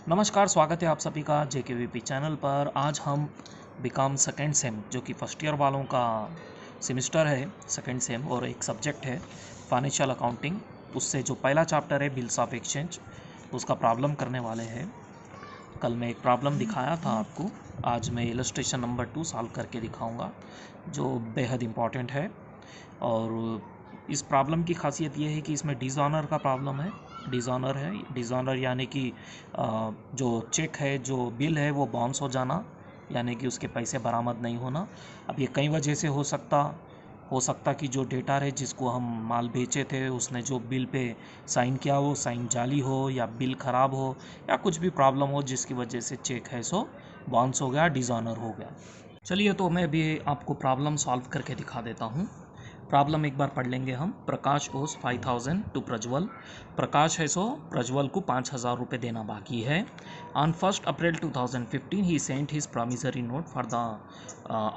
नमस्कार, स्वागत है आप सभी का JKVP चैनल पर। आज हम बीकॉम सेकेंड सेम जो कि फर्स्ट ईयर वालों का सेमिस्टर है, सेकेंड सेम, और एक सब्जेक्ट है फाइनेंशियल अकाउंटिंग, उससे जो पहला चैप्टर है बिल्स ऑफ एक्सचेंज, उसका प्रॉब्लम करने वाले हैं। कल मैं एक प्रॉब्लम दिखाया था आपको, आज मैं इलस्ट्रेशन नंबर 2 सॉल्व करके दिखाऊंगा जो बेहद इम्पॉर्टेंट है। और इस प्रॉब्लम की खासियत ये है कि इसमें डिसऑनर का प्रॉब्लम है। डिसऑनर है, डिसऑनर यानी कि जो चेक है, जो बिल है, वो बाउंस हो जाना, यानी कि उसके पैसे बरामद नहीं होना। अब ये कई वजह से हो सकता कि जो डेटर है जिसको हम माल बेचे थे उसने जो बिल पे साइन किया वो साइन जाली हो, या बिल ख़राब हो, या कुछ भी प्रॉब्लम हो जिसकी वजह से चेक है सो बाउंस हो गया, डिसऑनर हो गया। चलिए, तो मैं भी आपको प्रॉब्लम सॉल्व करके दिखा देता हूँ। प्रॉब्लम एक बार पढ़ लेंगे हम। प्रकाश ओस 5000 टू प्रज्वल। प्रकाश है सो प्रज्वल को 5000 रुपये देना बाकी है। On 1 April 2015 he sent his promissory note for the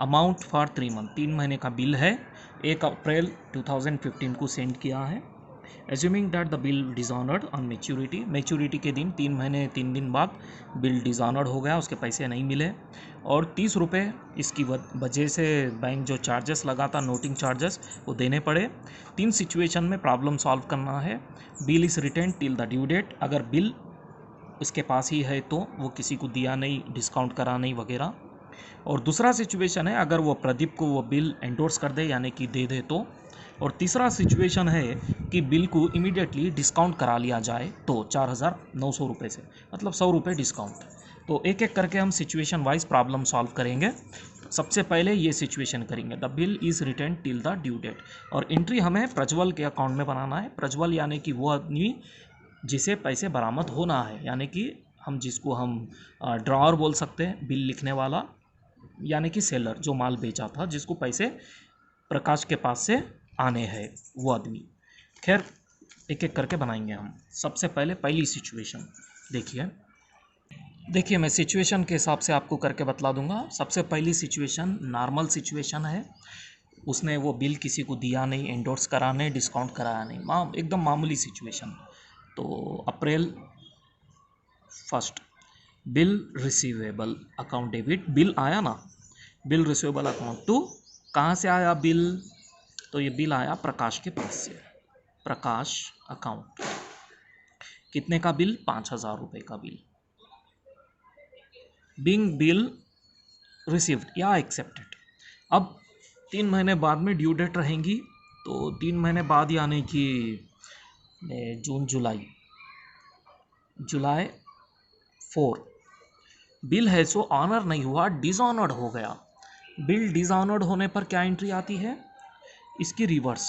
amount for 3 month. 3 महीने का बिल है, 1 अप्रैल 2015 को सेंड किया है। Assuming that the bill dishonoured on maturity, maturity के दिन 3 महीने 3 दिन बाद बिल डिसऑनर्ड हो गया, उसके पैसे नहीं मिले, और 30 रुपये इसकी वजह से बैंक जो चार्जेस लगा था, नोटिंग चार्जेस, वो देने पड़े। 3 सिचुएशन में प्रॉब्लम सॉल्व करना है। Bill is return till the due date, अगर बिल उसके पास ही है तो वो किसी को दिया नहीं, डिस्काउंट करा नहीं वगैरह। और दूसरा सिचुएशन है अगर वो प्रदीप को वो बिल एंडोर्स कर दे, यानी कि दे दे तो। और तीसरा सिचुएशन है कि बिल को इमीडिएटली डिस्काउंट करा लिया जाए तो 4900 रुपये से, मतलब 100 रुपये डिस्काउंट। तो एक एक करके हम सिचुएशन वाइज प्रॉब्लम सॉल्व करेंगे। सबसे पहले ये सिचुएशन करेंगे, the bill is return till the due date, और एंट्री हमें प्रज्वल के अकाउंट में बनाना है। प्रज्वल यानी कि वो आदमी जिसे पैसे बरामद होना है, यानी कि जिसको हम ड्रॉअर बोल सकते हैं, बिल लिखने वाला, यानी कि सेलर जो माल बेचा था, जिसको पैसे प्रकाश के पास से आने हैं, वो आदमी। खैर, एक एक करके बनाएंगे हम। सबसे पहले पहली सिचुएशन देखिए मैं सिचुएशन के हिसाब से आपको करके बतला दूंगा। सबसे पहली सिचुएशन नॉर्मल सिचुएशन है, उसने वो बिल किसी को दिया नहीं, एंडोर्स करा नहीं, डिस्काउंट कराया नहीं, एकदम मामूली सिचुएशन। तो अप्रैल 1 bill receivable account debit, bill आया ना, बिल रिसीवेबल अकाउंट टू, कहाँ से आया बिल? तो ये बिल आया प्रकाश के पास से, प्रकाश अकाउंट। कितने का बिल? 5000 रुपये का बिल। बिंग बिल रिसीव्ड या एक्सेप्टेड। अब 3 महीने बाद में ड्यू डेट रहेंगी, तो 3 महीने बाद यानी कि जून जुलाई, जुलाई 4, बिल है सो ऑनर नहीं हुआ, डिसऑनर्ड हो गया। बिल डिसऑनर्ड होने पर क्या एंट्री आती है? इसकी reverse,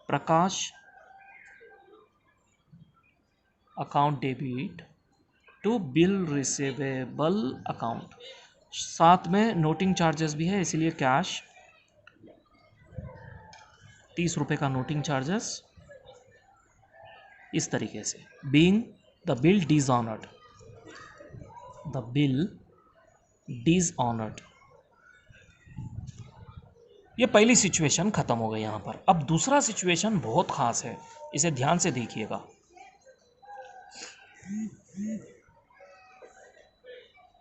Prakash account debit to bill receivable account. साथ में नोटिंग चार्जेस भी है, इसीलिए कैश 30 रुपये का नोटिंग चार्जेस। इस तरीके से being the bill dishonoured, the bill dishonoured. ये पहली सिचुएशन खत्म हो गई यहाँ पर। अब दूसरा सिचुएशन बहुत खास है, इसे ध्यान से देखिएगा।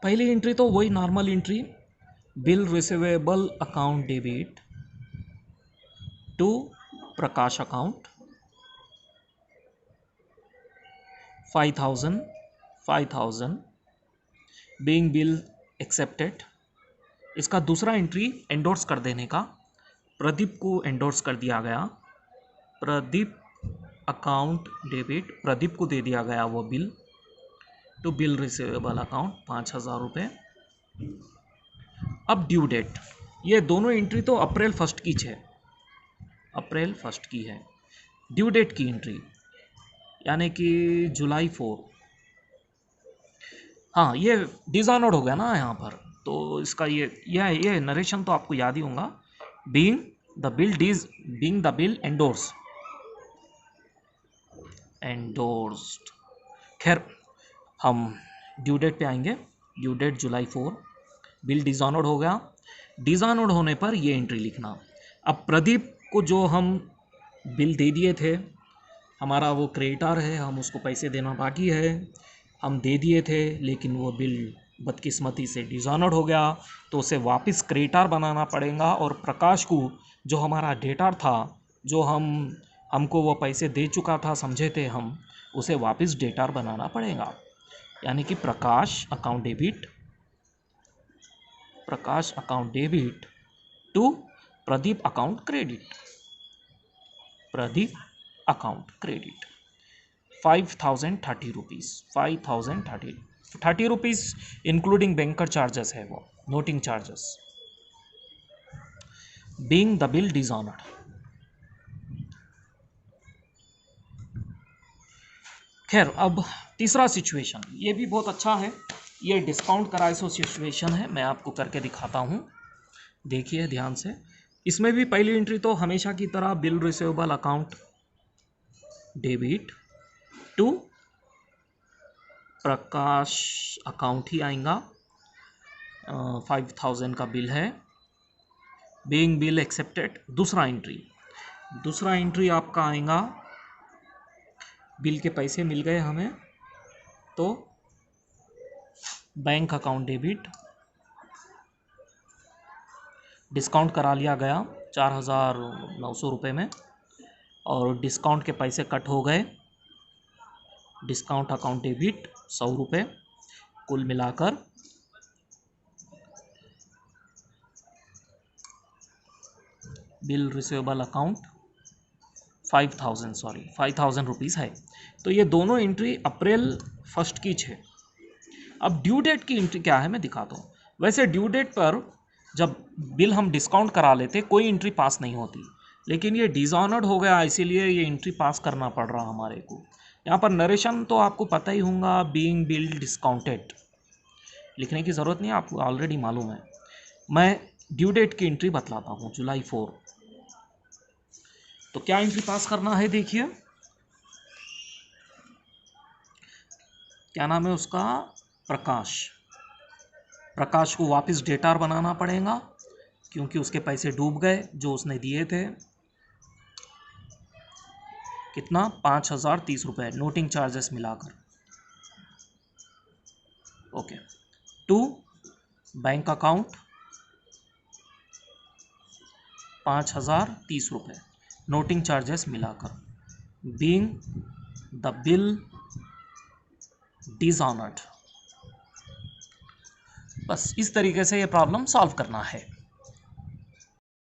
पहली एंट्री तो वही normal entry, bill receivable account debit to Prakash account 5000 being bill accepted. इसका दूसरा एंट्री एंडोर्स कर देने का, प्रदीप को एंडोर्स कर दिया गया, प्रदीप अकाउंट डेबिट, प्रदीप को दे दिया गया वो bill to bill receivable account 5000 रुपये। अब ड्यू डेट, ये दोनों एंट्री तो अप्रैल 1 की है, अप्रैल 1 की है। ड्यू डेट की एंट्री यानी कि जुलाई 4। हाँ, ये डिसऑनर्ड हो गया ना यहाँ पर, तो इसका ये नरेशन तो आपको याद ही होगा। Being the bill endorsed. खैर, हम ड्यू डेट पे आएंगे। ड्यू डेट जुलाई 4, बिल डिसऑनर्ड हो गया। डिसऑनर्ड होने पर ये एंट्री लिखना। अब प्रदीप को जो हम बिल दे दिए थे, हमारा वो क्रेडिटर है, हम उसको पैसे देना बाकी है, हम दे दिए थे लेकिन वो बिल बदकिस्मती से डिसऑनर्ड हो गया, तो उसे वापस क्रेडिटर बनाना पड़ेगा। और प्रकाश को जो हमारा डेटर था, जो हमको वो पैसे दे चुका था, समझे थे हम, उसे वापस डेटर बनाना पड़ेगा। यानी कि Prakash account debit to Pradeep account credit. 5,030 rupees, 5,030 rupees including banker charges है, वो noting charges. Being the bill dishonoured. खैर, अब तीसरा सिचुएशन, ये भी बहुत अच्छा है, ये डिस्काउंट कराए सो सिचुएशन है, मैं आपको करके दिखाता हूँ। देखिए ध्यान से, इसमें भी पहली एंट्री तो हमेशा की तरह bill receivable account debit to Prakash account ही आएगा। 5,000 का बिल है, बीइंग बिल एक्सेप्टेड। दूसरा एंट्री आपका आएगा, बिल के पैसे मिल गए हमें, तो बैंक अकाउंट डेबिट, डिस्काउंट करा लिया गया 4,900 रुपये में, और डिस्काउंट के पैसे कट हो गए, डिस्काउंट अकाउंट डेबिट 100 रुपये, कुल मिलाकर बिल रिसीवेबल अकाउंट 5,000 रुपीज़ है। तो ये दोनों एंट्री अप्रैल 1 की है। अब ड्यू डेट की एंट्री क्या है मैं दिखाता हूँ। वैसे ड्यू डेट पर जब बिल हम डिस्काउंट करा लेते कोई एंट्री पास नहीं होती, लेकिन ये डिसऑनर्ड हो गया, इसीलिए ये एंट्री पास करना पड़ रहा हमारे को। यहाँ पर नरेशन तो आपको पता ही होगा, बीइंग बिल डिस्काउंटेड, लिखने की ज़रूरत नहीं है, आपको ऑलरेडी मालूम है। मैं ड्यू डेट की एंट्री बतलाता हूँ, जुलाई 4। तो क्या एंट्री पास करना है, देखिए क्या नाम है उसका, प्रकाश को वापस डेटार बनाना पड़ेगा, क्योंकि उसके पैसे डूब गए जो उसने दिए थे। कितना, 5,030 रुपये नोटिंग चार्जेस मिलाकर। ओके, टू बैंक अकाउंट 5,030 रुपये नोटिंग चार्जेस मिलाकर, बीइंग द बिल डिसऑनर्ड। बस इस तरीके से ये प्रॉब्लम सॉल्व करना है।